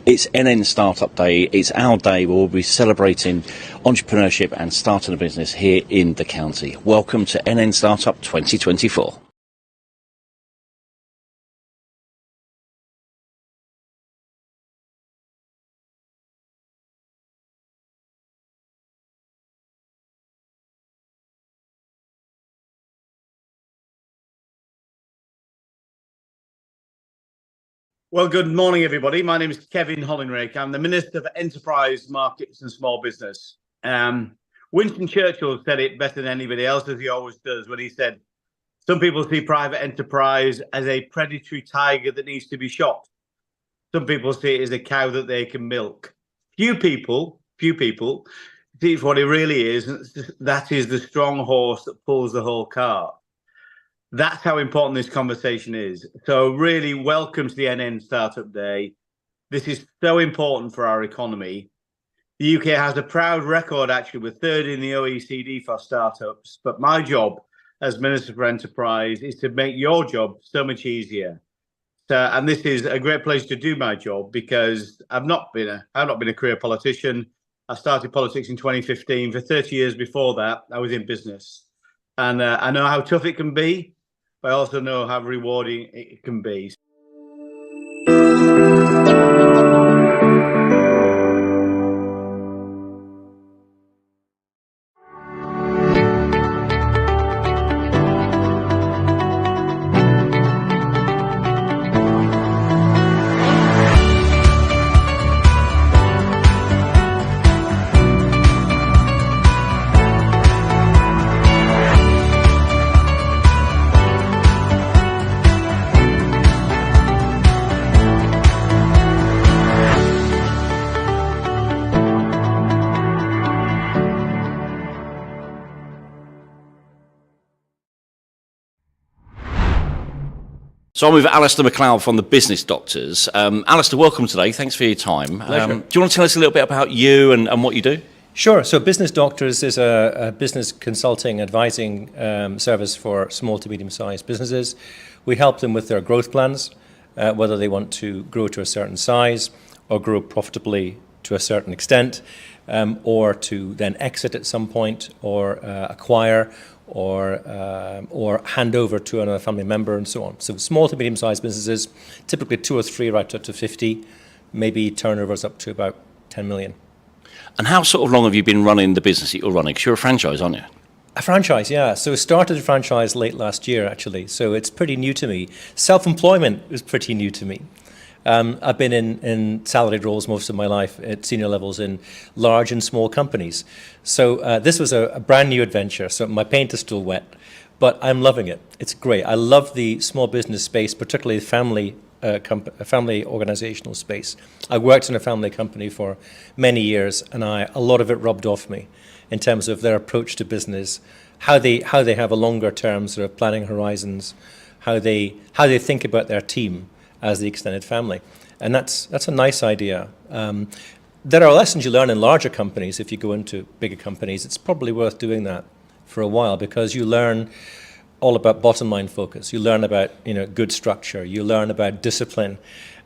It's NN Startup Day. It's our day where we'll be celebrating entrepreneurship and starting a business here in the county. Welcome to NN Startup 2024. Well, good morning, everybody. My name is Kevin Hollinrake. I'm the Minister for Enterprise, Markets and Small Business. Winston Churchill said it better than anybody else, as he always does, when he said, some people see private enterprise as a predatory tiger that needs to be shot. Some people see it as a cow that they can milk. Few people see it for what it really is. That is the strong horse that pulls the whole cart. That's how important this conversation is. So really, welcome to the NN Startup Day. This is so important for our economy. The UK has a proud record, actually. We're third in the OECD for startups. But my job as Minister for Enterprise is to make your job so much easier. And this is a great place to do my job because I've not been a career politician. I started politics in 2015. For 30 years before that, I was in business. And I know how tough it can be. But I also know how rewarding it can be. So I'm with Alistair McLeod from the Business Doctors. Alistair, welcome today. Thanks for your time. Do you want to tell us a little bit about you and what you do? Sure. So Business Doctors is a business consulting, advising service for small to medium-sized businesses. We help them with their growth plans, whether they want to grow to a certain size or grow profitably to a certain extent, or to then exit at some point or acquire or hand over to another family member and so on. So small to medium-sized businesses, typically 2 or 3 right up to 50, maybe turnovers up to about 10 million. And how sort of long have you been running the business that you're running? Because you're a franchise, aren't you? A franchise, yeah. So started a franchise late last year, actually. So it's pretty new to me. Self-employment is pretty new to me. I've been in salaried roles most of my life at senior levels in large and small companies. So this was a brand new adventure. So my paint is still wet, but I'm loving it. It's great. I love the small business space, particularly the family organizational space. I worked in a family company for many years, and a lot of it rubbed off me in terms of their approach to business, how they have a longer term sort of planning horizons, how they think about their team as the extended family. And that's a nice idea. There are lessons you learn in larger companies. If you go into bigger companies, it's probably worth doing that for a while because you learn all about bottom line focus. You learn about good structure. You learn about discipline.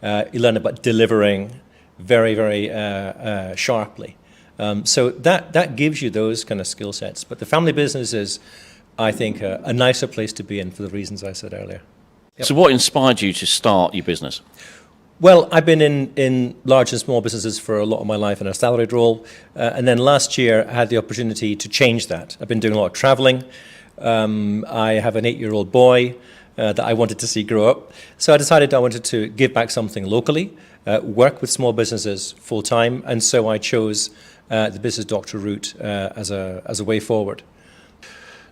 You learn about delivering very, very sharply. So that gives you those kind of skill sets. But the family business is, I think, a nicer place to be in for the reasons I said earlier. Yep. So what inspired you to start your business? Well, I've been in large and small businesses for a lot of my life in a salaried role. And then last year, I had the opportunity to change that. I've been doing a lot of traveling. I have an 8-year-old boy that I wanted to see grow up. So I decided I wanted to give back something locally, work with small businesses full time. And so I chose the business doctor route as a way forward.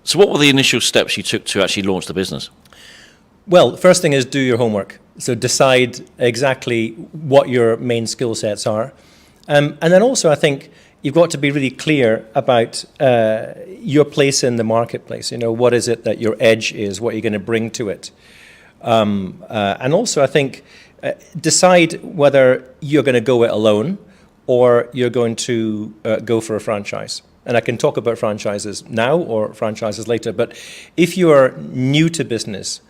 So what were the initial steps you took to actually launch the business? Well, the first thing is do your homework. So decide exactly what your main skill sets are. And then also I think you've got to be really clear about your place in the marketplace. What is it that your edge is, what you're going to bring to it. And also I think decide whether you're going to go it alone or you're going to go for a franchise. And I can talk about franchises now or franchises later, but if you are new to business,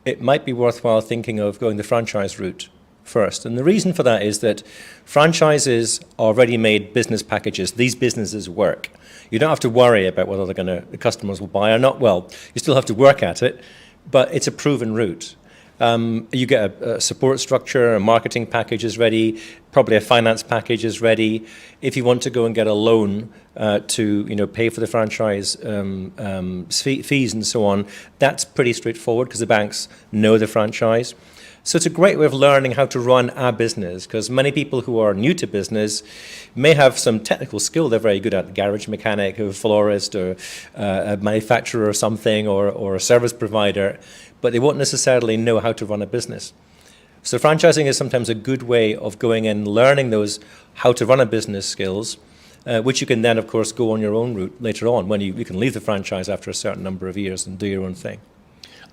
it might be worthwhile thinking of going the franchise route first. And the reason for that is that franchises are ready-made business packages. These businesses work. You don't have to worry about whether the customers will buy or not. Well, you still have to work at it, but it's a proven route. You get a support structure, a marketing package is ready, probably a finance package is ready. If you want to go and get a loan to pay for the franchise fees and so on, that's pretty straightforward because the banks know the franchise. So it's a great way of learning how to run a business, because many people who are new to business may have some technical skill they're very good at, garage mechanic, or a florist, or a manufacturer or something, or a service provider, but they won't necessarily know how to run a business. So franchising is sometimes a good way of going and learning those how to run a business skills, which you can then, of course, go on your own route later on when you can leave the franchise after a certain number of years and do your own thing.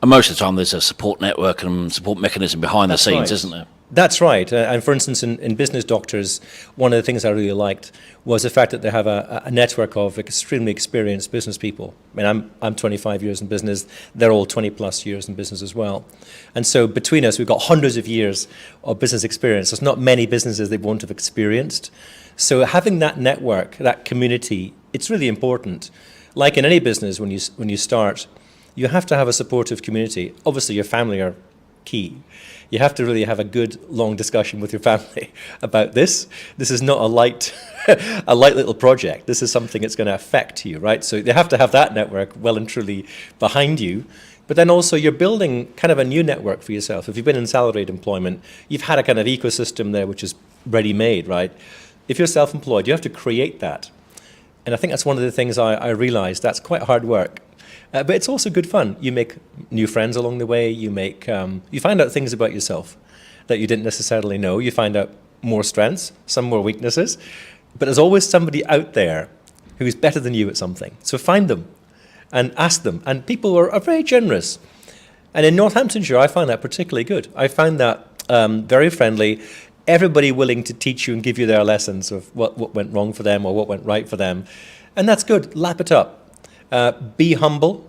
And most of the time there's a support network and support mechanism behind the scenes, isn't there? That's right. And for instance, in Business Doctors, one of the things I really liked was the fact that they have a network of extremely experienced business people. I mean, I'm 25 years in business. They're all 20 plus years in business as well. And so between us, we've got hundreds of years of business experience. There's not many businesses they won't have experienced. So having that network, that community, it's really important. Like in any business, when you start, you have to have a supportive community. Obviously, your family are key. You have to really have a good, long discussion with your family about this. This is not a light little project. This is something that's going to affect you, right? So you have to have that network well and truly behind you. But then also you're building kind of a new network for yourself. If you've been in salaried employment, you've had a kind of ecosystem there which is ready-made, right? If you're self-employed, you have to create that. And I think that's one of the things I realized. That's quite hard work. But it's also good fun. You make new friends along the way. You find out things about yourself that you didn't necessarily know. You find out more strengths, some more weaknesses. But there's always somebody out there who's better than you at something. So find them and ask them. And people are very generous. And in Northamptonshire, I find that particularly good. I find that very friendly. Everybody willing to teach you and give you their lessons of what went wrong for them or what went right for them. And that's good. Lap it up. Be humble.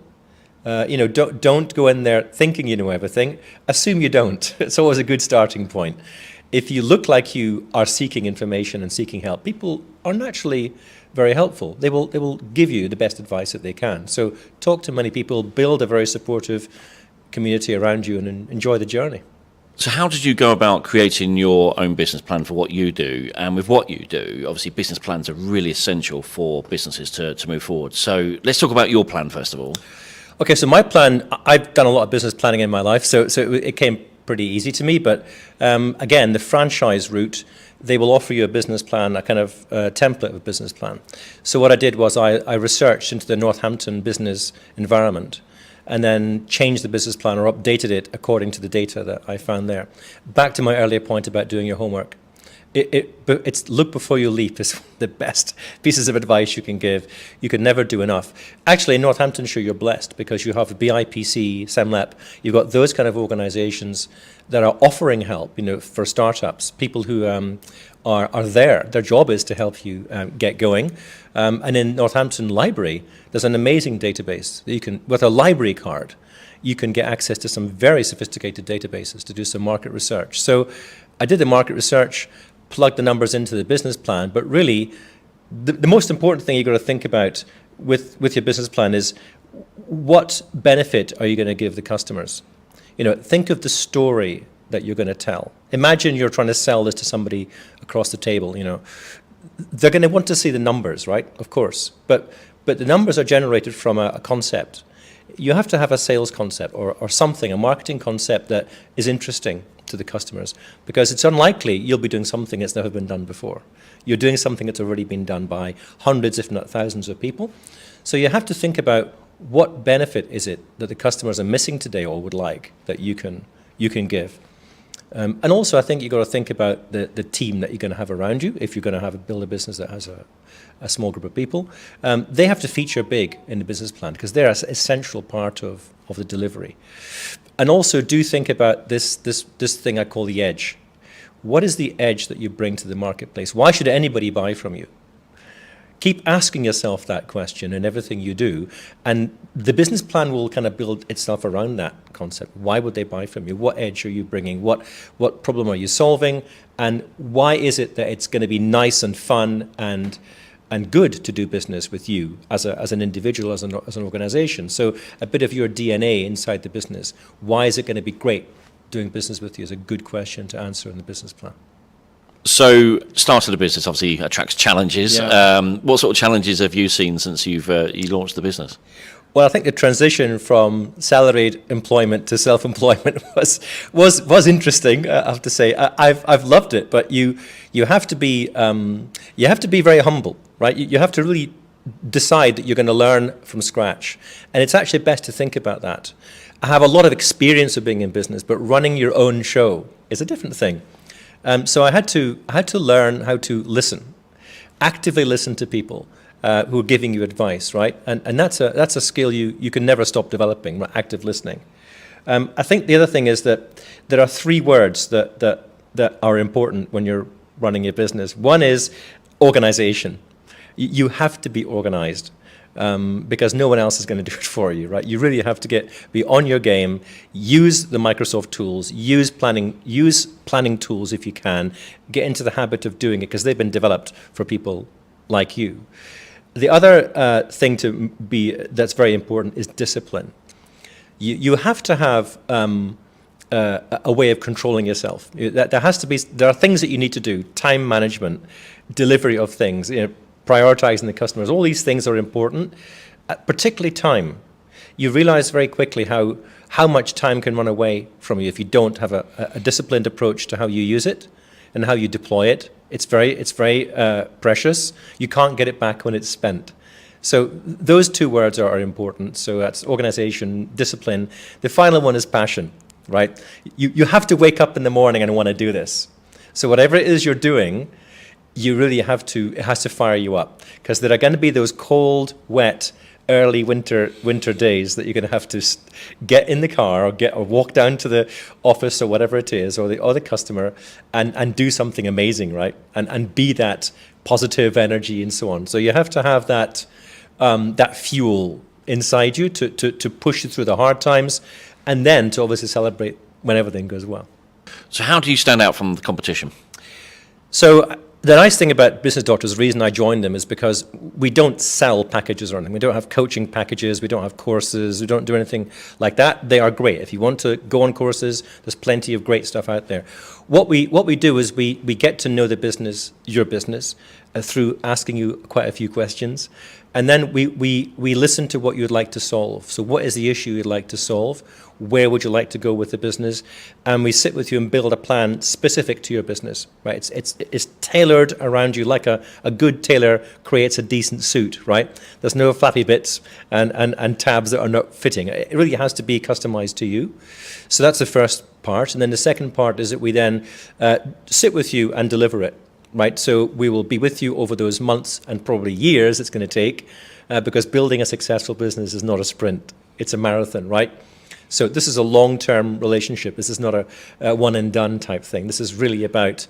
Don't go in there thinking you know everything. Assume you don't. It's always a good starting point. If you look like you are seeking information and seeking help, people are naturally very helpful. They will give you the best advice that they can. So talk to many people, build a very supportive community around you, and enjoy the journey. So how did you go about creating your own business plan for what you do? And with what you do, obviously business plans are really essential for businesses to move forward. So let's talk about your plan first of all. Okay, so my plan, I've done a lot of business planning in my life, so it came pretty easy to me. But again, the franchise route, they will offer you a business plan, a kind of template of a business plan. So what I did was I researched into the Northampton business environment, and then changed the business plan or updated it according to the data that I found there. Back to my earlier point about doing your homework. It's look before you leap is the best pieces of advice you can give. You can never do enough. Actually, in Northamptonshire, you're blessed because you have BIPC, SEMLEP. You've got those kind of organisations that are offering help, for startups, people who are there. Their job is to help you get going. And in Northampton Library, there's an amazing database that you can, with a library card, you can get access to some very sophisticated databases to do some market research. So I did the market research, plugged the numbers into the business plan, but really the most important thing you've got to think about with your business plan is what benefit are you going to give the customers? Think of the story that you're going to tell. Imagine you're trying to sell this to somebody across the table, They're going to want to see the numbers, right? Of course. But the numbers are generated from a concept. You have to have a sales concept or something, a marketing concept that is interesting to the customers, because it's unlikely you'll be doing something that's never been done before. You're doing something that's already been done by hundreds, if not thousands of people. So you have to think about what benefit is it that the customers are missing today or would like that you can give. And also, I think you've got to think about the team that you're going to have around you if you're going to build a business that has a small group of people. They have to feature big in the business plan because they're an essential part of the delivery. And also do think about this thing I call the edge. What is the edge that you bring to the marketplace? Why should anybody buy from you? Keep asking yourself that question in everything you do, and the business plan will kind of build itself around that concept. Why would they buy from you? What edge are you bringing? What problem are you solving? And why is it that it's going to be nice and fun and good to do business with you as an individual, as an organization? So a bit of your DNA inside the business. Why is it going to be great doing business with you is a good question to answer in the business plan. So, start of the business obviously attracts challenges. Yeah. What sort of challenges have you seen since you launched the business? Well, I think the transition from salaried employment to self-employment was interesting. I have to say, I've loved it, but you have to be very humble, right? You have to really decide that you're going to learn from scratch, and it's actually best to think about that. I have a lot of experience of being in business, but running your own show is a different thing. So I had to learn how to listen, actively listen to people who are giving you advice, right? And that's a skill you can never stop developing, right? Active listening. I think the other thing is that there are 3 words that are important when you're running your business. One is organization. You have to be organized. Because no one else is going to do it for you, right? You really have to be on your game, use the Microsoft tools, use planning tools if you can, get into the habit of doing it because they've been developed for people like you. The other thing that's very important is discipline. You have to have a way of controlling yourself. There are things that you need to do, time management, delivery of things, prioritizing the customers. All these things are important, particularly time. You realize very quickly how much time can run away from you if you don't have a disciplined approach to how you use it and how you deploy it. It's very precious. You can't get it back when it's spent. So those 2 words are important. So that's organization, discipline. The final one is passion, right? You have to wake up in the morning and want to do this. So whatever it is you're doing, you really it has to fire you up, because there are going to be those cold, wet, early winter days that you're going to have to get in the car or walk down to the office or whatever it is, or the customer, and do something amazing, right? And be that positive energy and so on. So you have to have that fuel inside you to push you through the hard times, and then to obviously celebrate when everything goes well. So how do you stand out from the competition? So the nice thing about Business Doctors, the reason I joined them, is because we don't sell packages or anything. We don't have coaching packages. We don't have courses. We don't do anything like that. They are great. If you want to go on courses, there's plenty of great stuff out there. What we do is we get to know the business, your business, through asking you quite a few questions. And then we listen to what you'd like to solve. So what is the issue you'd like to solve? Where would you like to go with the business? And we sit with you and build a plan specific to your business, right? It's tailored around you, like a good tailor creates a decent suit, right? There's no flappy bits and tabs that are not fitting. It really has to be customized to you. So that's the first part. And then the second part is that we then sit with you and deliver it. Right, so we will be with you over those months and probably years it's going to take, because building a successful business is not a sprint, it's a marathon, right? So this is a long-term relationship. This is not a one and done type thing. This is really about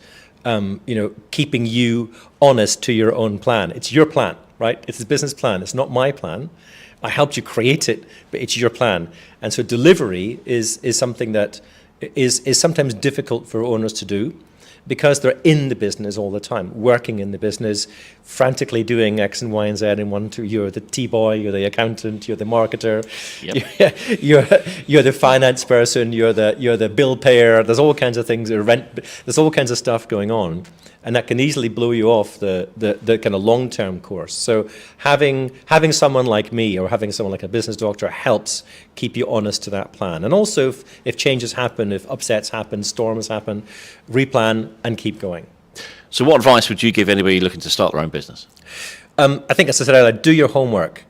keeping you honest to your own plan. It's your plan, right? It's the business plan. It's not my plan. I helped you create it, but it's your plan. And so delivery is something that is sometimes difficult for owners to do, because they're in the business all the time, working in the business, frantically doing X and Y and Z and 1, 2. You're the T-boy, you're the accountant, you're the marketer, yep. you're the finance person, you're the bill payer. There's all kinds of things, there's all kinds of stuff going on, and that can easily blow you off the kind of long-term course. So having someone like me or having someone like a business doctor helps keep you honest to that plan. And also if changes happen, if upsets happen, storms happen, replan and keep going. So what advice would you give anybody looking to start their own business? I think, as I said earlier, do your homework.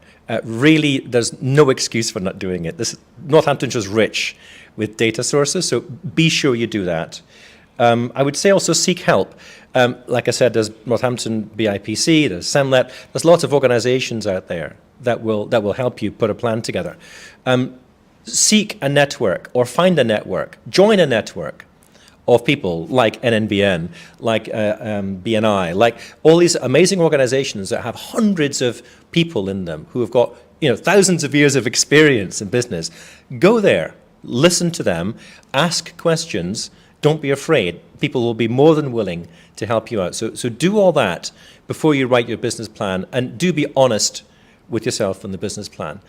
Really, there's no excuse for not doing it. Northamptonshire is rich with data sources, so be sure you do that. I would say also seek help. Like I said, there's Northampton BIPC, there's SEMLET, there's lots of organizations out there that will help you put a plan together. Seek a network or find a network, join a network of people like NNBN, like BNI, like all these amazing organizations that have hundreds of people in them who have got thousands of years of experience in business. Go there, listen to them, ask questions, don't be afraid. People will be more than willing to help you out. So do all that before you write your business plan, and do be honest with yourself in the business plan.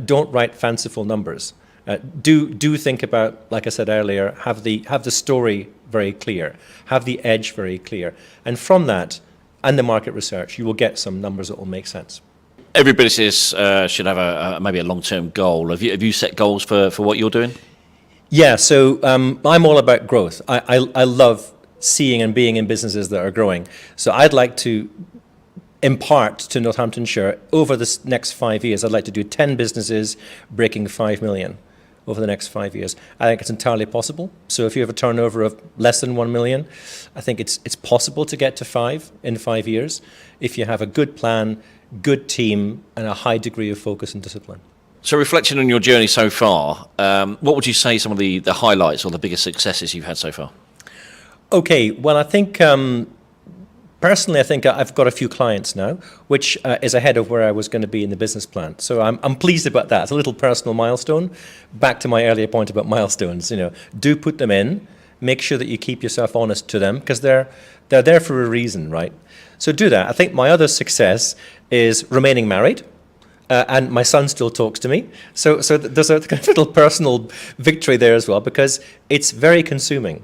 Don't write fanciful numbers. Do think about, like I said earlier, have the story very clear, have the edge very clear, and from that and the market research, you will get some numbers that will make sense. Every business should have maybe a long-term goal. Have you set goals for what you're doing? Yeah, so I'm all about growth. I love seeing and being in businesses that are growing. So I'd like to impart to Northamptonshire over the next 5 years. I'd like to do 10 businesses breaking 5 million over the next 5 years. I think it's entirely possible. So if you have a turnover of less than 1 million, I think it's possible to get to 5 in 5 years if you have a good plan, good team, and a high degree of focus and discipline. So reflecting on your journey so far, what would you say some of the highlights or the biggest successes you've had so far? Okay, well, I think personally, I think I've got a few clients now, which is ahead of where I was going to be in the business plan. So I'm pleased about that. It's a little personal milestone. Back to my earlier point about milestones, do put them in. Make sure that you keep yourself honest to them, because they're there for a reason, right? So do that. I think my other success is remaining married. And my son still talks to me. So there's a kind of little personal victory there as well, because it's very consuming.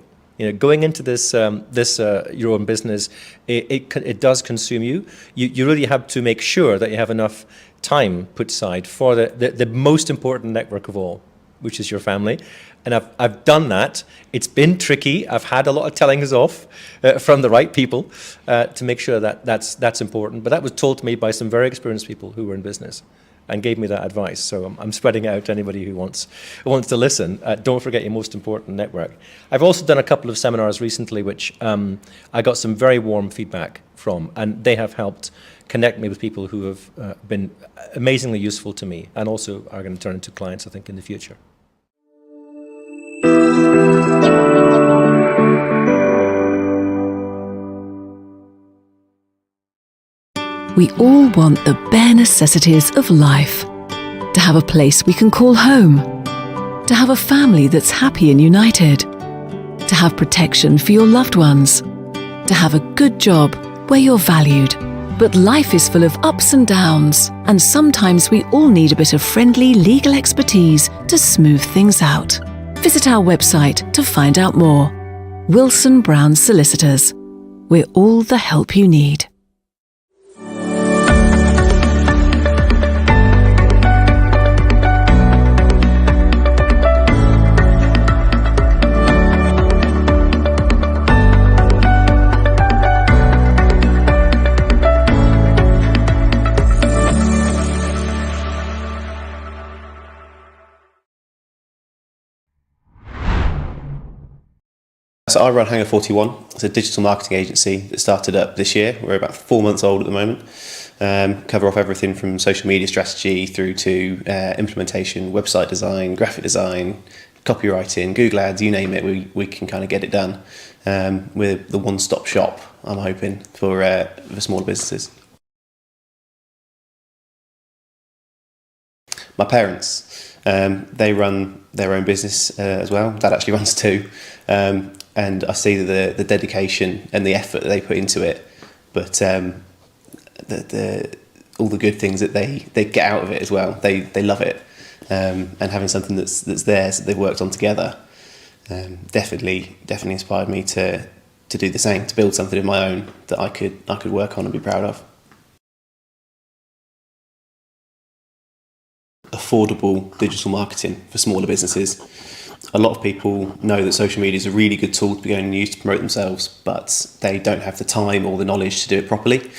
Going into this your own business, it does consume you. You really have to make sure that you have enough time put aside for the most important network of all, which is your family. And I've done that. It's been tricky. I've had a lot of tellings off from the right people to make sure that that's important. But that was told to me by some very experienced people who were in business and gave me that advice. So I'm spreading it out to anybody who wants to listen. Don't forget your most important network. I've also done a couple of seminars recently, which I got some very warm feedback from, and they have helped connect me with people who have been amazingly useful to me, and also are going to turn into clients, I think, in the future. We all want the bare necessities of life. To have a place we can call home. To have a family that's happy and united. To have protection for your loved ones. To have a good job where you're valued. But life is full of ups and downs, and sometimes we all need a bit of friendly legal expertise to smooth things out. Visit our website to find out more. Wilson Brown Solicitors. We're all the help you need. So I run Hangar 41. It's a digital marketing agency that started up this year. We're about 4 months old at the moment. Cover off everything from social media strategy through to implementation, website design, graphic design, copywriting, Google Ads, you name it, we can kind of get it done. We're the one-stop shop, I'm hoping, for smaller businesses. My parents, they run their own business as well. Dad actually runs two. And I see the dedication and the effort that they put into it, but all the good things that they get out of it as well. They love it, and having something that's theirs that they've worked on together definitely inspired me to do the same, to build something of my own that I could work on and be proud of. Affordable digital marketing for smaller businesses. A lot of people know that social media is a really good tool to be going and use to promote themselves, but they don't have the time or the knowledge to do it properly.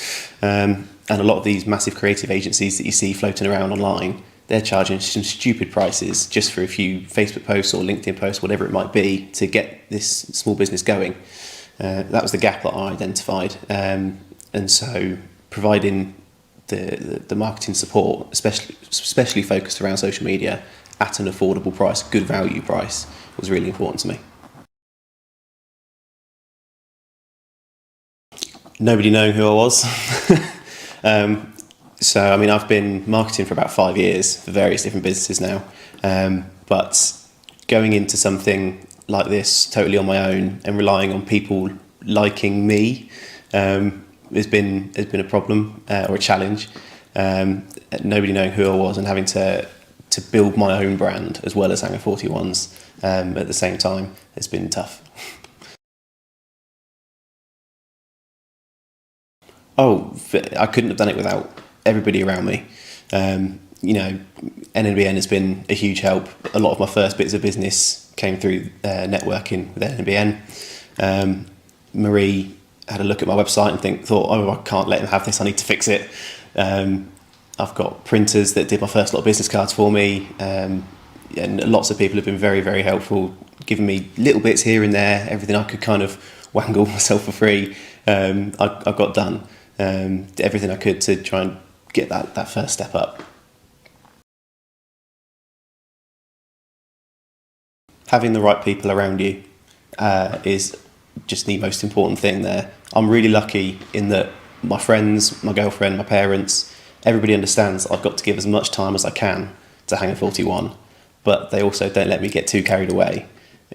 And a lot of these massive creative agencies that you see floating around online, they're charging some stupid prices just for a few Facebook posts or LinkedIn posts, whatever it might be, to get this small business going. That was the gap that I identified. And so providing the marketing support, especially focused around social media, at an affordable price, good value price, was really important to me. nobody knowing who I was. So, I mean, I've been marketing for about 5 years for various different businesses now. But going into something like this totally on my own and relying on people liking me has been a problem or a challenge. Nobody knowing who I was and having to build my own brand as well as Hangar 41's at the same time has been tough. Oh, I couldn't have done it without everybody around me. You know, NNBN has been a huge help. A lot of my first bits of business came through networking with NNBN. Marie had a look at my website and thought, oh, I can't let him have this, I need to fix it. I've got printers that did my first lot of business cards for me, and lots of people have been very, very helpful, giving me little bits here and there, everything I could kind of wangle myself for free. I got done. Everything I could to try and get that first step up. Having the right people around you is just the most important thing there. I'm really lucky in that my friends, my girlfriend, my parents, everybody understands I've got to give as much time as I can to Hangar 41, but they also don't let me get too carried away.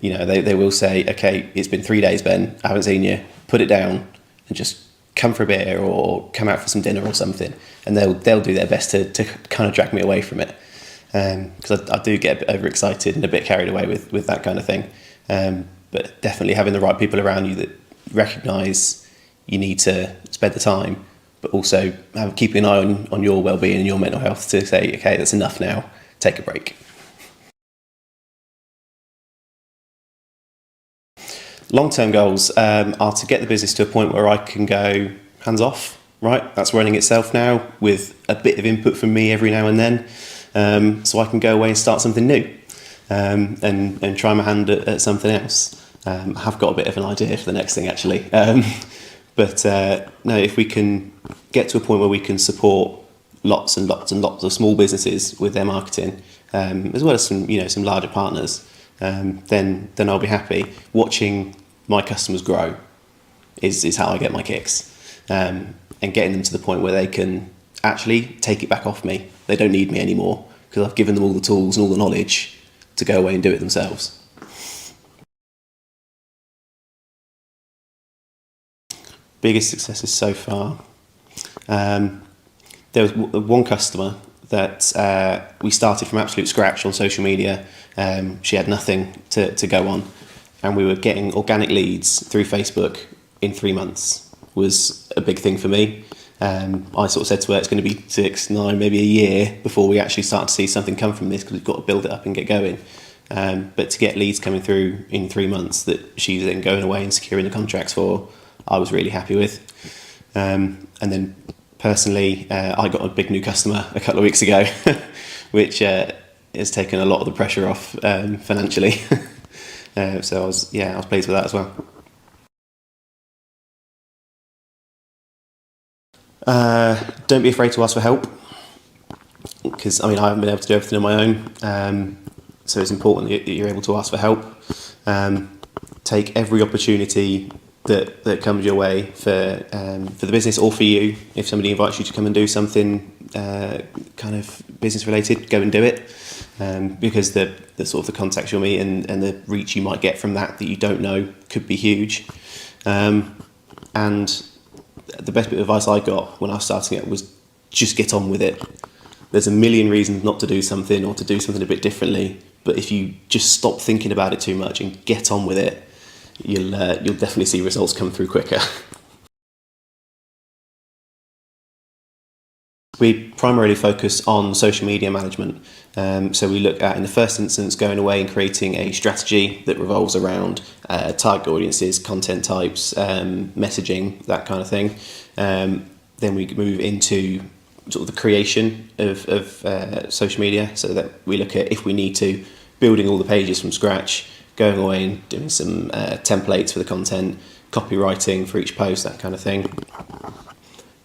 You know, they will say, okay, it's been 3 days, Ben, I haven't seen you, put it down and just come for a beer or come out for some dinner or something, and they'll do their best to kind of drag me away from it, because I do get a bit overexcited and a bit carried away with that kind of thing. But definitely having the right people around you that recognise you need to spend the time, but also keeping an eye on your well-being and your mental health to say, okay, that's enough now, take a break. Long-term goals are to get the business to a point where I can go hands off, right? That's running itself now with a bit of input from me every now and then, so I can go away and start something new and try my hand at something else. I have got a bit of an idea for the next thing actually, but no, if we can get to a point where we can support lots and lots and lots of small businesses with their marketing, as well as some larger partners, then I'll be happy. Watching my customers grow is how I get my kicks, and getting them to the point where they can actually take it back off me. They don't need me anymore because I've given them all the tools and all the knowledge to go away and do it themselves. Biggest successes so far. There was one customer that we started from absolute scratch on social media. She had nothing to go on, and we were getting organic leads through Facebook in 3 months. Was a big thing for me. I sort of said to her, it's going to be 6, 9, maybe a year before we actually start to see something come from this, because we've got to build it up and get going. But to get leads coming through in 3 months that she's then going away and securing the contracts for, I was really happy with. And then personally, I got a big new customer a couple of weeks ago, which has taken a lot of the pressure off financially. So I was pleased with that as well. Don't be afraid to ask for help, because I haven't been able to do everything on my own. So it's important that you're able to ask for help. Take every opportunity that comes your way for the business or for you. If somebody invites you to come and do something kind of business related, go and do it, because the sort of the contacts you'll meet and the reach you might get from that you don't know could be huge. And the best bit of advice I got when I was starting it was just get on with it. There's a million reasons not to do something or to do something a bit differently, but if you just stop thinking about it too much and get on with it, you'll definitely see results come through quicker. We primarily focus on social media management. So we look at, in the first instance, going away and creating a strategy that revolves around target audiences, content types, messaging, that kind of thing. Then we move into sort of the creation of social media, so that we look at, if we need to, building all the pages from scratch, going away and doing some templates for the content, copywriting for each post, that kind of thing.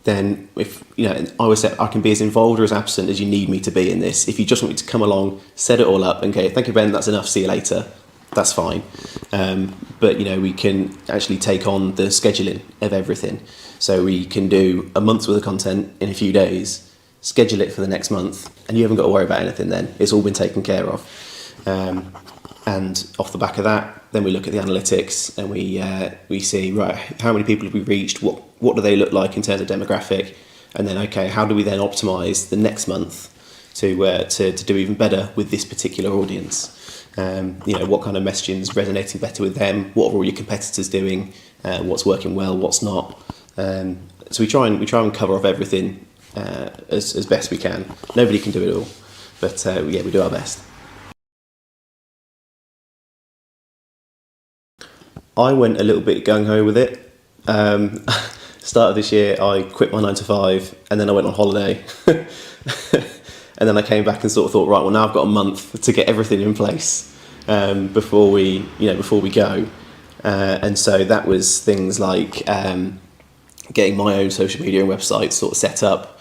Then, if I always say I can be as involved or as absent as you need me to be in this. If you just want me to come along, set it all up, and okay, thank you, Ben, that's enough, see you later, that's fine. But we can actually take on the scheduling of everything. So we can do a month's worth of content in a few days, schedule it for the next month, and you haven't got to worry about anything then. It's all been taken care of. And off the back of that, then we look at the analytics and we see, right, how many people have we reached? What do they look like in terms of demographic? And then, okay, how do we then optimise the next month to do even better with this particular audience? What kind of messaging is resonating better with them? What are all your competitors doing? What's working well? What's not? So we try and cover off everything as best we can. Nobody can do it all, but we do our best. I went a little bit gung-ho with it. Start of this year, I quit my 9 to 5, and then I went on holiday. And then I came back and sort of thought, right, well, now I've got a month to get everything in place before we go. And so that was things like getting my own social media and website sort of set up,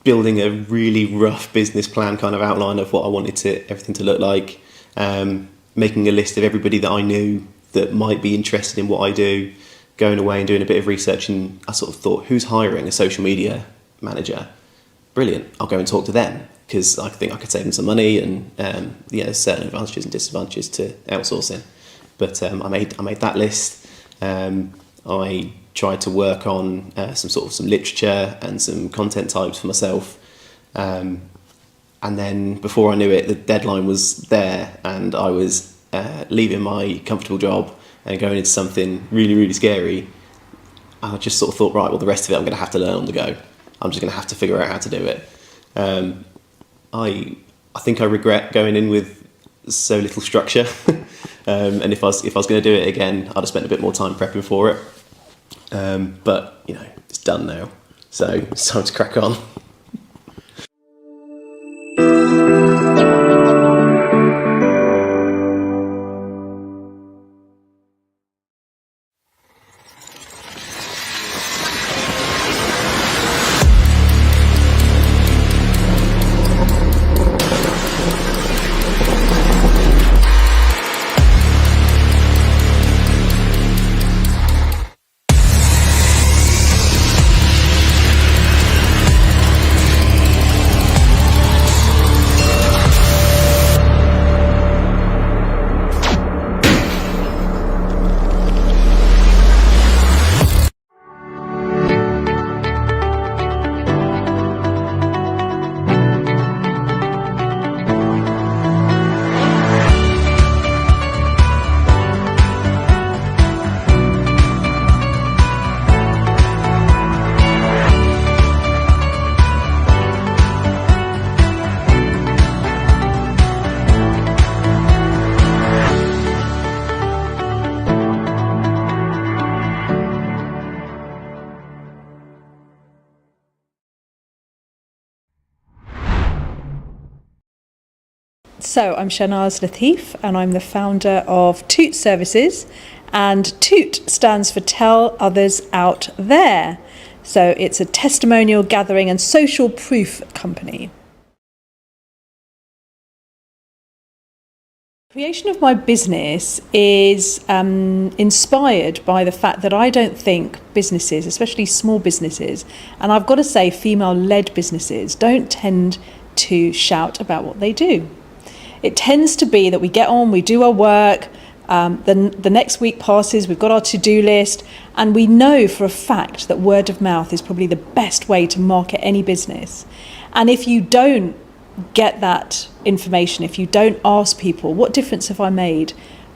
building a really rough business plan kind of outline of what I wanted everything to look like, making a list of everybody that I knew that might be interested in what I do, going away and doing a bit of research, and I sort of thought, who's hiring a social media manager? Brilliant, I'll go and talk to them, because I think I could save them some money, and there's certain advantages and disadvantages to outsourcing. But I made that list. I tried to work on some literature and some content types for myself. And then before I knew it, the deadline was there, and I was leaving my comfortable job and going into something really, really scary. I just sort of thought, right, well, the rest of it I'm going to have to learn on the go. I'm just going to have to figure out how to do it. I think I regret going in with so little structure. And if I was going to do it again, I'd have spent a bit more time prepping for it. But it's done now, so it's time to crack on. So I'm Shanaz Latif, and I'm the founder of Toot Services, and Toot stands for Tell Others Out There. So it's a testimonial gathering and social proof company. Creation of my business is inspired by the fact that I don't think businesses, especially small businesses, and I've got to say female-led businesses, don't tend to shout about what they do. It tends to be that we get on, we do our work, the next week passes, we've got our to-do list, and we know for a fact that word of mouth is probably the best way to market any business. And if you don't get that information, if you don't ask people, what difference have I made?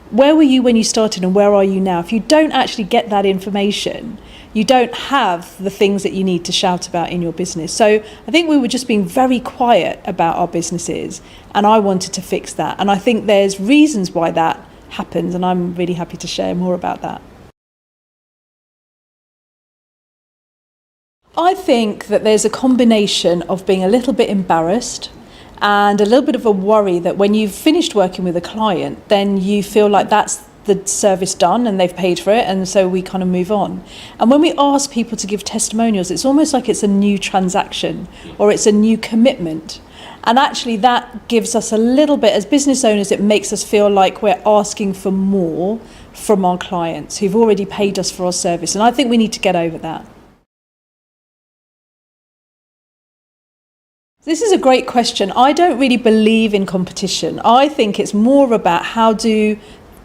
Where were you when you started and where are you now? If you don't actually get that information, you don't have the things that you need to shout about in your business. So I think we were just being very quiet about our businesses, and I wanted to fix that. And I think there's reasons why that happens, and I'm really happy to share more about that. I think that there's a combination of being a little bit embarrassed and a little bit of a worry that when you've finished working with a client, then you feel like that's the service done and they've paid for it, and so we kind of move on. And when we ask people to give testimonials, it's almost like it's a new transaction or it's a new commitment. And actually that gives us a little bit, as business owners, it makes us feel like we're asking for more from our clients who've already paid us for our service. And I think we need to get over that. This is a great question. I don't really believe in competition. I think it's more about how does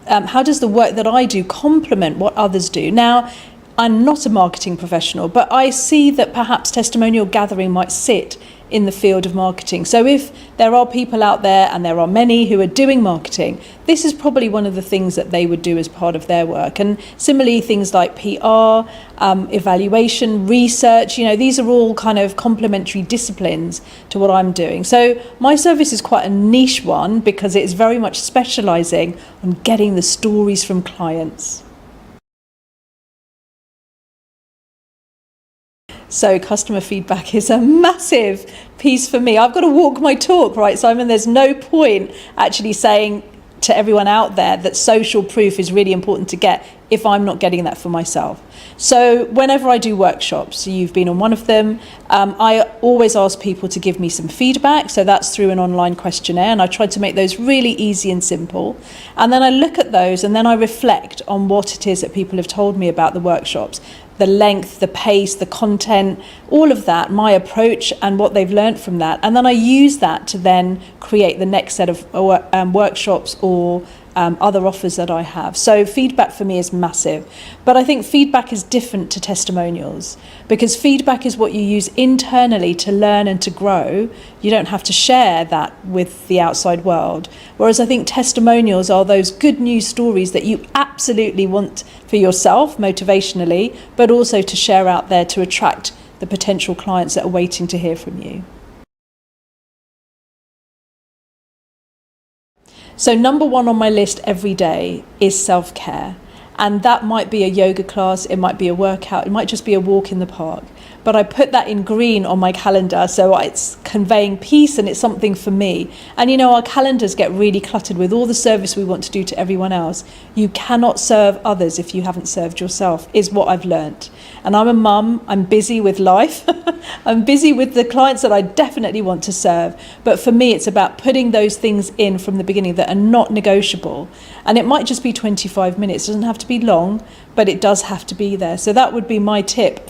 the work that I do complement what others do. Now, I'm not a marketing professional, but I see that perhaps testimonial gathering might sit in the field of marketing. So if there are people out there, and there are many who are doing marketing, this is probably one of the things that they would do as part of their work. And similarly, things like PR, evaluation, research, these are all kind of complementary disciplines to what I'm doing. So my service is quite a niche one because it's very much specialising on getting the stories from clients. So customer feedback is a massive piece for me. I've got to walk my talk, right, Simon? There's no point actually saying to everyone out there that social proof is really important to get if I'm not getting that for myself. So whenever I do workshops, you've been on one of them, I always ask people to give me some feedback. So that's through an online questionnaire, and I try to make those really easy and simple. And then I look at those, and then I reflect on what it is that people have told me about the workshops. The length, the pace, the content, all of that, my approach and what they've learned from that. And then I use that to then create the next set of workshops or other offers that I have. So feedback for me is massive. But I think feedback is different to testimonials, because feedback is what you use internally to learn and to grow. You don't have to share that with the outside world. Whereas I think testimonials are those good news stories that you absolutely want for yourself motivationally, but also to share out there to attract the potential clients that are waiting to hear from you. So number one on my list every day is self-care. And that might be a yoga class, it might be a workout, it might just be a walk in the park. But I put that in green on my calendar, so it's conveying peace and it's something for me. And our calendars get really cluttered with all the service we want to do to everyone else. You cannot serve others if you haven't served yourself, is what I've learnt. And I'm a mum, I'm busy with life, I'm busy with the clients that I definitely want to serve. But for me, it's about putting those things in from the beginning that are not negotiable. And it might just be 25 minutes, it doesn't have to be long, but it does have to be there. So that would be my tip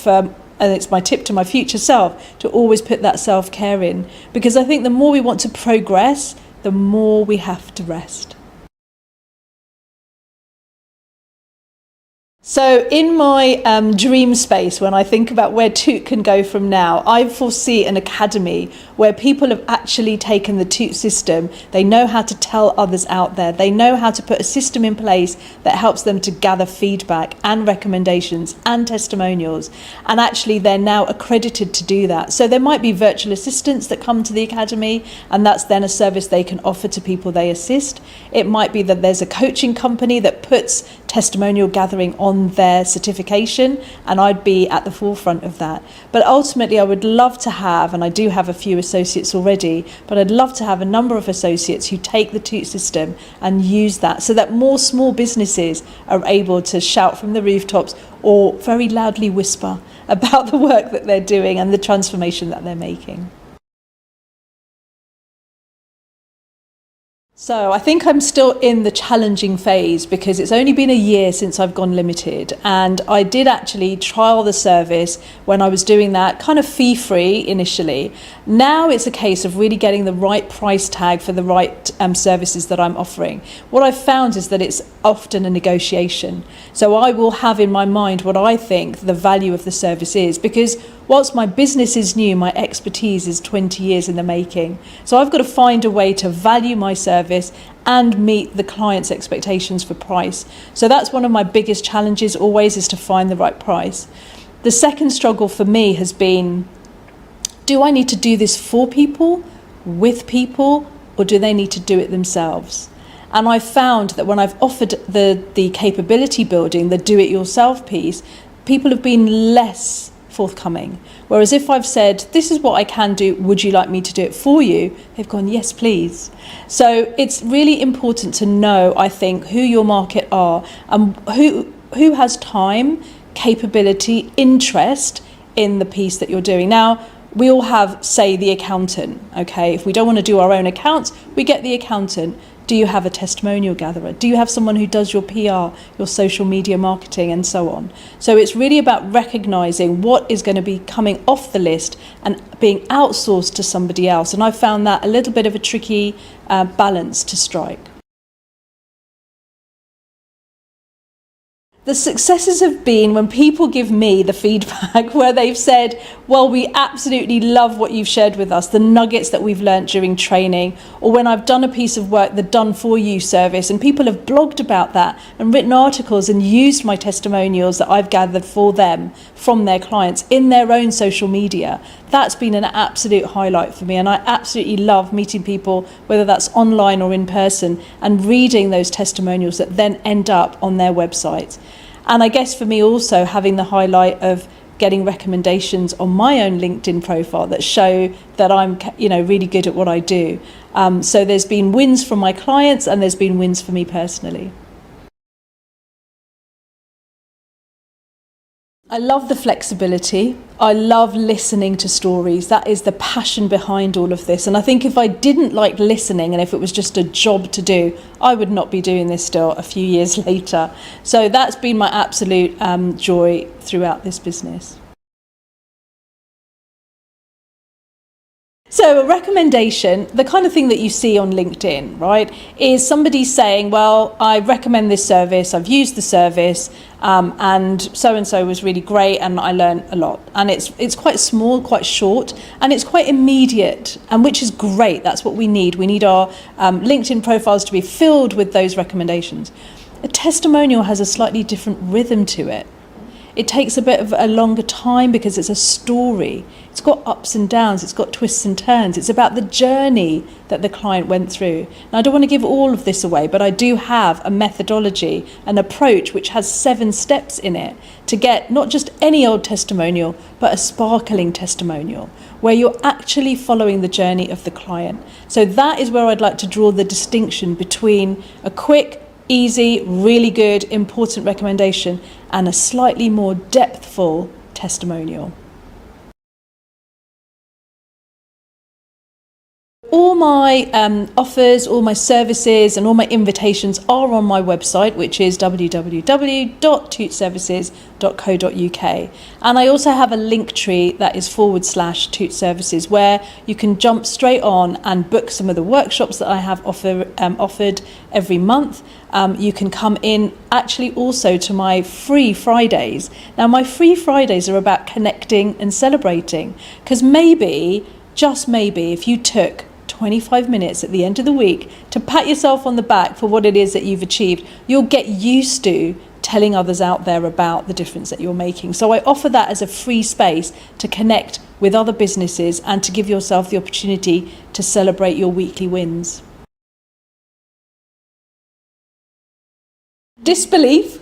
and it's my tip to my future self, to always put that self-care in, because I think the more we want to progress, the more we have to rest. So in my dream space, when I think about where Toot can go from now, I foresee an academy where people have actually taken the Toot system. They know how to tell others out there. They know how to put a system in place that helps them to gather feedback and recommendations and testimonials. And actually they're now accredited to do that. So there might be virtual assistants that come to the academy, and that's then a service they can offer to people they assist. It might be that there's a coaching company that puts testimonial gathering on their certification, and I'd be at the forefront of that. But ultimately I would love to have, and I do have a few associates already, but I'd love to have a number of associates who take the Toot system and use that, so that more small businesses are able to shout from the rooftops or very loudly whisper about the work that they're doing and the transformation that they're making. So I think I'm still in the challenging phase, because it's only been a year since I've gone limited, and I did actually trial the service when I was doing that kind of fee-free initially. Now it's a case of really getting the right price tag for the right services that I'm offering. What I've found is that it's often a negotiation. So I will have in my mind what I think the value of the service is, because whilst my business is new, my expertise is 20 years in the making. So I've got to find a way to value my service and meet the client's expectations for price. So that's one of my biggest challenges always, is to find the right price. The second struggle for me has been, do I need to do this for people, with people, or do they need to do it themselves? And I've found that when I've offered the capability building, the do-it-yourself piece, people have been less forthcoming. Whereas if I've said, this is what I can do, would you like me to do it for you? They've gone, yes, please. So it's really important to know, I think, who your market are and who has time, capability, interest in the piece that you're doing. Now, we all have, say, the accountant, okay? If we don't want to do our own accounts, we get the accountant. Do you have a testimonial gatherer? Do you have someone who does your PR, your social media marketing, and so on? So it's really about recognizing what is going to be coming off the list and being outsourced to somebody else. And I found that a little bit of a tricky balance to strike. The successes have been when people give me the feedback where they've said, well, we absolutely love what you've shared with us, the nuggets that we've learnt during training, or when I've done a piece of work, the Done For You service, and people have blogged about that and written articles and used my testimonials that I've gathered for them from their clients in their own social media. That's been an absolute highlight for me, and I absolutely love meeting people, whether that's online or in person, and reading those testimonials that then end up on their website. And I guess for me also having the highlight of getting recommendations on my own LinkedIn profile that show that I'm, really good at what I do. So there's been wins from my clients and there's been wins for me personally. I love the flexibility. I love listening to stories. That is the passion behind all of this. And I think if I didn't like listening and if it was just a job to do, I would not be doing this still a few years later. So that's been my absolute joy throughout this business. So a recommendation, the kind of thing that you see on LinkedIn, right, is somebody saying, well, I recommend this service, I've used the service, and so was really great and I learned a lot. And it's quite small, quite short, and it's quite immediate, and which is great. That's what we need. We need our LinkedIn profiles to be filled with those recommendations. A testimonial has a slightly different rhythm to it. It takes a bit of a longer time because it's a story. It's got ups and downs, it's got twists and turns. It's about the journey that the client went through. Now, I don't want to give all of this away, but I do have a methodology, an approach which has 7 steps in it to get not just any old testimonial, but a sparkling testimonial where you're actually following the journey of the client. So that is where I'd like to draw the distinction between a quick, easy, really good, important recommendation and a slightly more depthful testimonial. All my offers, all my services and all my invitations are on my website, which is www.tootservices.co.uk. And I also have a link tree that is /Toot Services, where you can jump straight on and book some of the workshops that I have offered every month. You can come in actually also to my free Fridays. Now, my free Fridays are about connecting and celebrating, because maybe, just maybe, if you took 25 minutes at the end of the week to pat yourself on the back for what it is that you've achieved, you'll get used to telling others out there about the difference that you're making. So I offer that as a free space to connect with other businesses and to give yourself the opportunity to celebrate your weekly wins. Disbelief,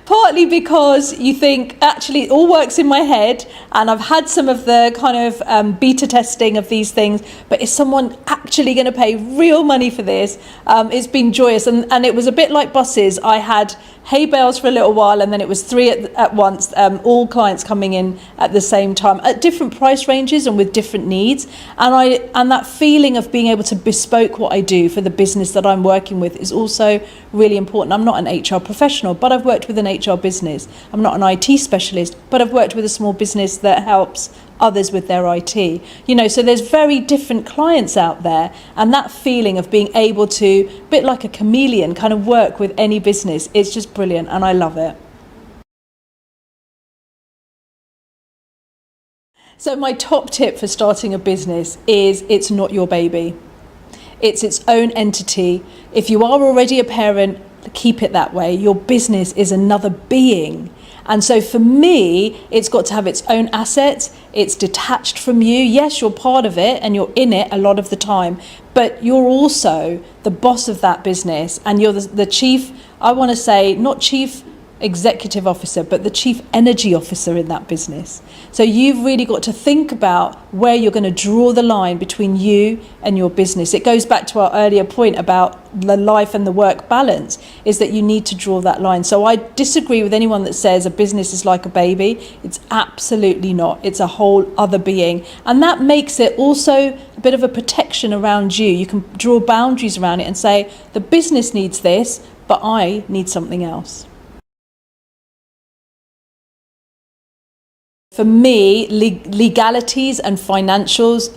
partly because you think actually it all works in my head, and I've had some of the kind of beta testing of these things, but is someone actually going to pay real money for this? It's been joyous, and it was a bit like buses. I had hay bales for a little while, and then it was 3 at once, all clients coming in at the same time at different price ranges and with different needs, and that feeling of being able to bespoke what I do for the business that I'm working with is also really important. I'm not an HR professional, but I've worked with an HR business. I'm not an IT specialist, but I've worked with a small business that helps others with their IT. So there's very different clients out there, and that feeling of being able to, a bit like a chameleon, kind of work with any business, it's just brilliant, and I love it. So my top tip for starting a business is it's not your baby. It's its own entity. If you are already a parent, keep it that way. Your business is another being. And so for me, it's got to have its own assets. It's detached from you. Yes, you're part of it and you're in it a lot of the time, but you're also the boss of that business, and you're the chief, I want to say, not chief executive officer, but the chief energy officer in that business. So you've really got to think about where you're going to draw the line between you and your business. It goes back to our earlier point about the life and the work balance, is that you need to draw that line. So I disagree with anyone that says a business is like a baby. It's absolutely not. It's a whole other being. And that makes it also a bit of a protection around you. You can draw boundaries around it and say, the business needs this, but I need something else. For me, legalities and financials,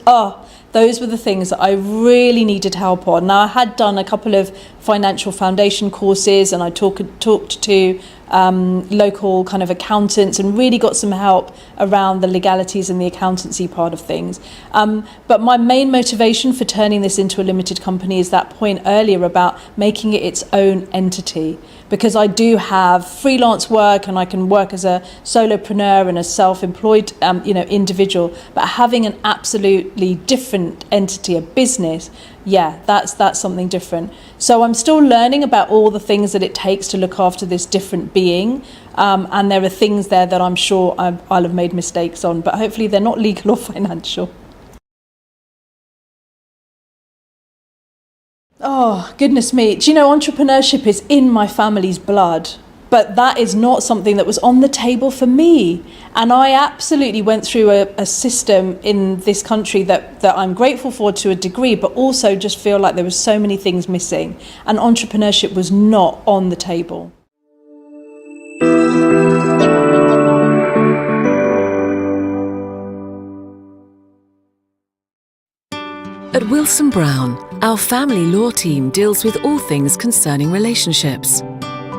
those were the things that I really needed help on. Now, I had done a couple of financial foundation courses, and I talked to local kind of accountants and really got some help around the legalities and the accountancy part of things. But my main motivation for turning this into a limited company is that point earlier about making it its own entity. Because I do have freelance work and I can work as a solopreneur and a self-employed individual, but having an absolutely different entity, a business, that's something different. So I'm still learning about all the things that it takes to look after this different being, and there are things there that I'm sure I'll have made mistakes on, but hopefully they're not legal or financial. Oh, goodness me. Do you know, entrepreneurship is in my family's blood, but that is not something that was on the table for me. And I absolutely went through a system in this country that I'm grateful for to a degree, but also just feel like there were so many things missing. And entrepreneurship was not on the table. At Wilson Brown, our family law team deals with all things concerning relationships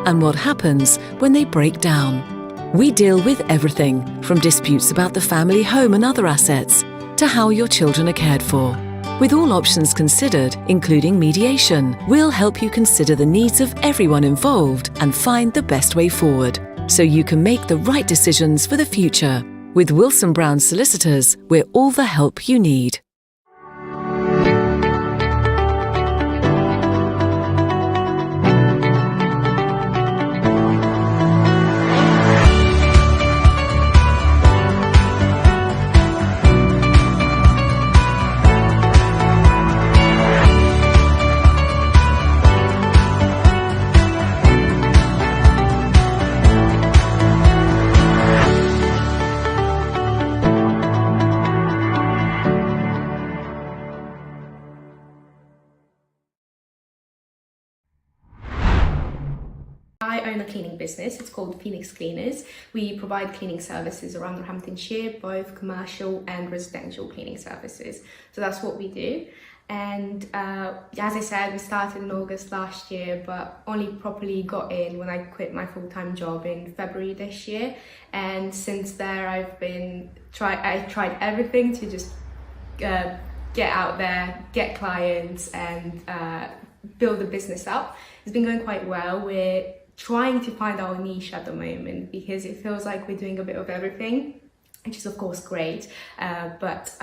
and what happens when they break down. We deal with everything from disputes about the family home and other assets to how your children are cared for. With all options considered, including mediation, we'll help you consider the needs of everyone involved and find the best way forward so you can make the right decisions for the future. With Wilson Brown Solicitors, we're all the help you need. I own a cleaning business. It's called Phoenix Cleaners. We provide cleaning services around Northamptonshire, both commercial and residential cleaning services. So that's what we do. And as I said, we started in August last year, but only properly got in when I quit my full-time job in February this year. And since there, I tried everything to just get out there, get clients, and build the business up. It's been going quite well. We're trying to find our niche at the moment because it feels like we're doing a bit of everything, which is of course great, but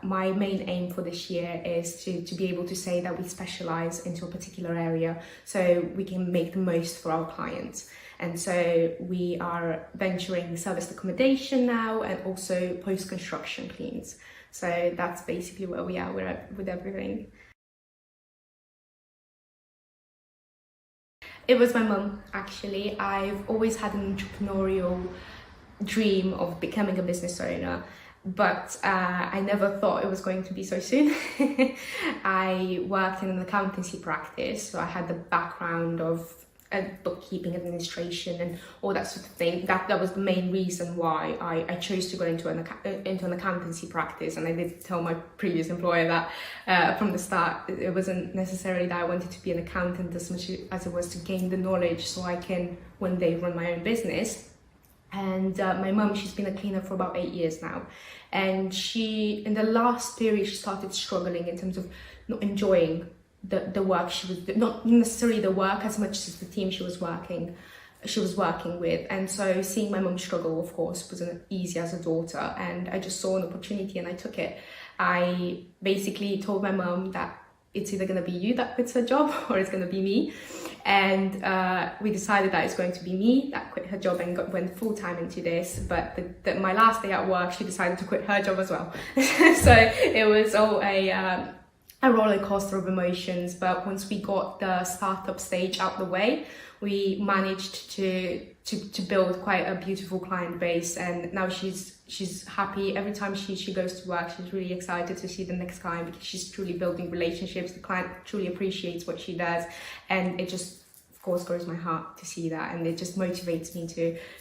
my main aim for this year is to be able to say that we specialize into a particular area so we can make the most for our clients. And so we are venturing serviced accommodation now and also post-construction cleans. So that's basically where we are with everything. It was my mum, actually. I've always had an entrepreneurial dream of becoming a business owner, but I never thought it was going to be so soon. I worked in an accountancy practice, so I had the background of bookkeeping, administration, and all that sort of thing. That was the main reason why I chose to go into an accountancy practice, and I did tell my previous employer that from the start. It wasn't necessarily that I wanted to be an accountant as much as it was to gain the knowledge so I can one day run my own business. And my mum, she's been a cleaner for about 8 years now, and she, in the last period, she started struggling in terms of not enjoying the work she was doing, not necessarily the work as much as the team she was working with. And so seeing my mum struggle, of course, wasn't easy as a daughter, and I just saw an opportunity and I took it. I basically told my mum that it's either going to be you that quits her job or it's going to be me. And we decided that it's going to be me that quit her job and went full-time into this. But my last day at work, she decided to quit her job as well. So it was all a roller coaster of emotions. But once we got the startup stage out the way, we managed to build quite a beautiful client base, and now she's happy. Every time she goes to work, she's really excited to see the next client, because she's truly building relationships. The client truly appreciates what she does, and it just, of course, grows my heart to see that, and it just motivates me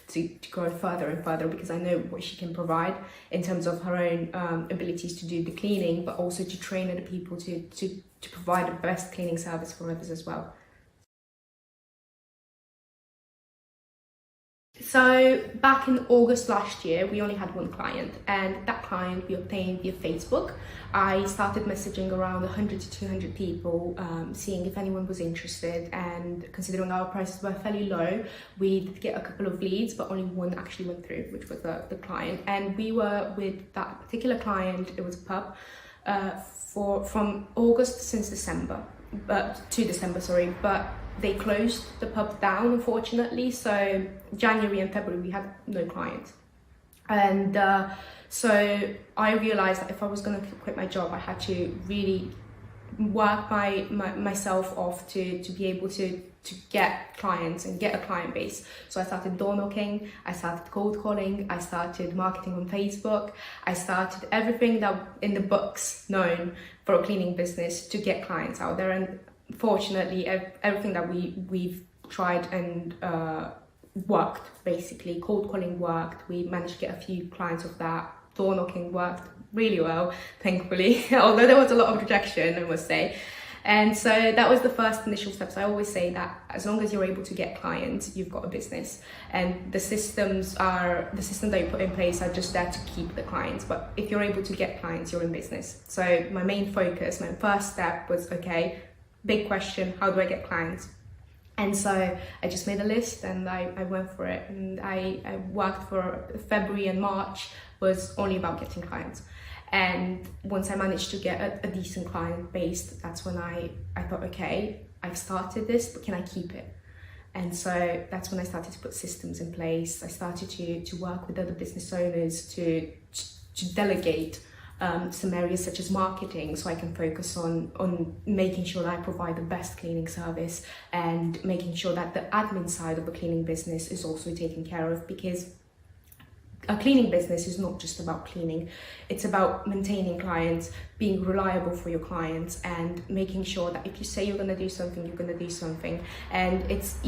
to go further and further, because I know what she can provide in terms of her own abilities to do the cleaning, but also to train other people to provide the best cleaning service for others as well. So back in August last year, we only had one client, and that client we obtained via Facebook. I started messaging around 100 to 200 people, seeing if anyone was interested, and considering our prices were fairly low, we did get a couple of leads, but only one actually went through, which was the client. And we were with that particular client, it was a pub, from August since December, but they closed the pub down, unfortunately. So January and February we had no clients, and so I realized that if I was going to quit my job, I had to really work myself off to be able to get clients and get a client base. So I started door knocking, I started cold calling, I started marketing on Facebook, I started everything that in the books known for a cleaning business to get clients out there. And fortunately, everything that we've tried and worked. Basically, cold calling worked. We managed to get a few clients of that. Door knocking worked really well, thankfully, although there was a lot of rejection, I must say. And so that was the first initial steps. I always say that as long as you're able to get clients, you've got a business, and the systems that you put in place are just there to keep the clients. But if you're able to get clients, you're in business. So my main focus, my first step was, okay, big question, how do I get clients? And so I just made a list and I went for it, and I worked for February and March was only about getting clients. And once I managed to get a decent client base, that's when I thought, okay, I've started this, but can I keep it? And so that's when I started to put systems in place. I started to work with other business owners to delegate some areas such as marketing, so I can focus on making sure that I provide the best cleaning service, and making sure that the admin side of the cleaning business is also taken care of, because a cleaning business is not just about cleaning. It's about maintaining clients, being reliable for your clients, and making sure that if you say you're going to do something, you're going to do something. And it's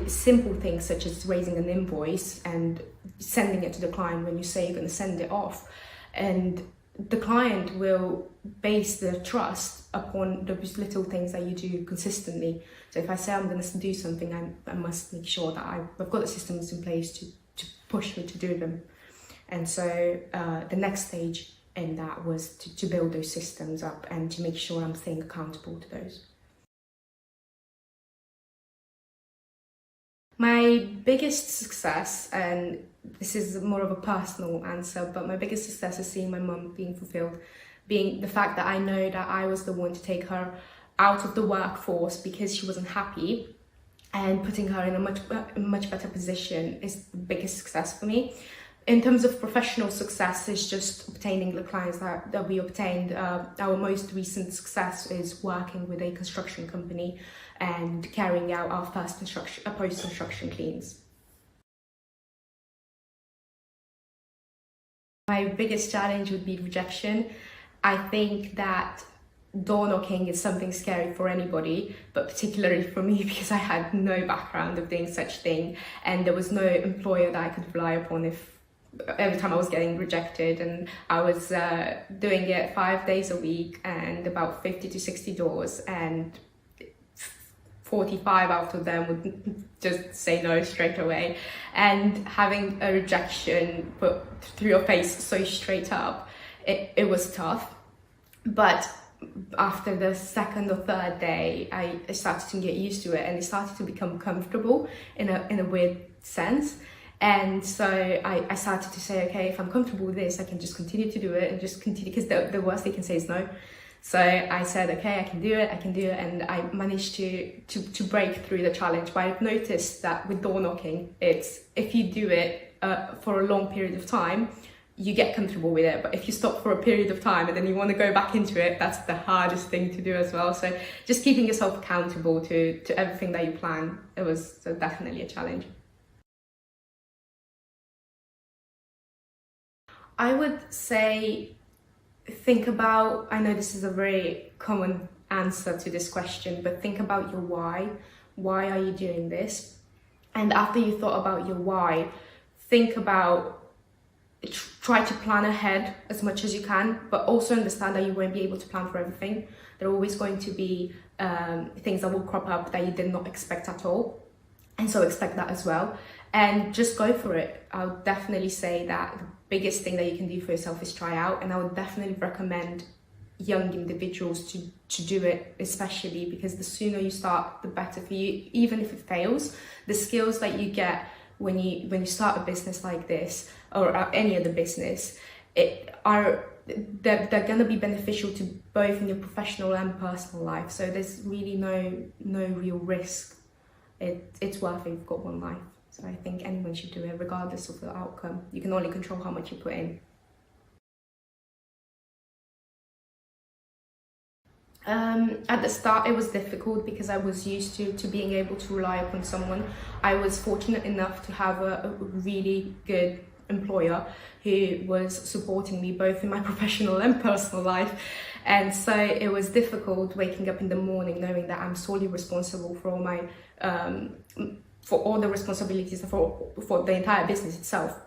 simple things such as raising an invoice and sending it to the client when you say you're going to send it off. And the client will base their trust upon those little things that you do consistently. So if I say I'm going to do something, I must make sure that I've got the systems in place to push me to do them. And so the next stage in that was to build those systems up and to make sure I'm staying accountable to those. My biggest success, and this is more of a personal answer, but my biggest success is seeing my mum being fulfilled, being the fact that I know that I was the one to take her out of the workforce because she wasn't happy, and putting her in a much better position is the biggest success for me. In terms of professional success, is just obtaining the clients that we obtained. Our most recent success is working with a construction company and carrying out our first post-construction cleans. My biggest challenge would be rejection. I think that door knocking is something scary for anybody, but particularly for me, because I had no background of doing such thing, and there was no employer that I could rely upon if every time I was getting rejected. And I was doing it 5 days a week and about 50 to 60 doors, and 45 out of them would just say no straight away. And having a rejection put through your face so straight up, it was tough. But after the second or third day, I started to get used to it, and it started to become comfortable in a weird sense. And so I started to say, okay, if I'm comfortable with this, I can just continue to do it and just continue, because the worst they can say is no. So I said, okay, I can do it, and I managed to break through the challenge. But I've noticed that with door knocking, it's if you do it for a long period of time, you get comfortable with it. But if you stop for a period of time and then you want to go back into it, that's the hardest thing to do as well. So just keeping yourself accountable to everything that you plan, it was definitely a challenge. I would say, think about, I know this is a very common answer to this question, but think about your why. Why are you doing this? And after you thought about your why, think about, try to plan ahead as much as you can, but also understand that you won't be able to plan for everything. There are always going to be things that will crop up that you did not expect at all. And so expect that as well. And just go for it. I would definitely say that the biggest thing that you can do for yourself is try out. And I would definitely recommend young individuals to do it, especially because the sooner you start, the better for you. Even if it fails, the skills that you get when you start a business like this, or any other business, they're going to be beneficial to both in your professional and personal life. So there's really no real risk. It's worth it. You've got one life. So I think anyone should do it, regardless of the outcome. You can only control how much you put in. At the start, it was difficult because I was used to being able to rely upon someone. I was fortunate enough to have a really good employer who was supporting me both in my professional and personal life. And so it was difficult waking up in the morning knowing that I'm solely responsible for all my for all the responsibilities for the entire business itself.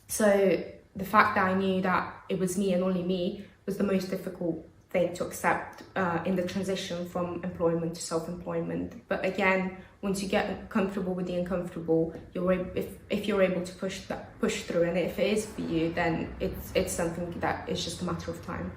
So the fact that I knew that it was me and only me was the most difficult thing to accept in the transition from employment to self-employment. But again, once you get comfortable with the uncomfortable, if you're able to push through, and if it is for you, then it's something that is just a matter of time.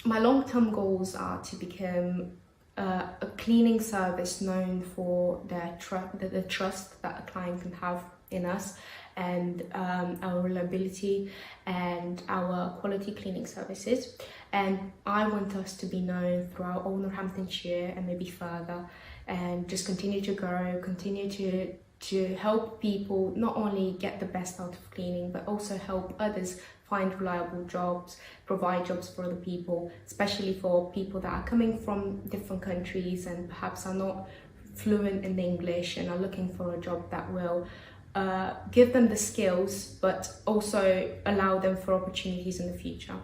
My long-term goals are to become a cleaning service known for the trust that a client can have in us, and our reliability and our quality cleaning services. And I want us to be known throughout all Northamptonshire and maybe further, and just continue to grow, continue to help people not only get the best out of cleaning, but also help others find reliable jobs, provide jobs for other people, especially for people that are coming from different countries and perhaps are not fluent in English and are looking for a job that will give them the skills, but also allow them for opportunities in the future.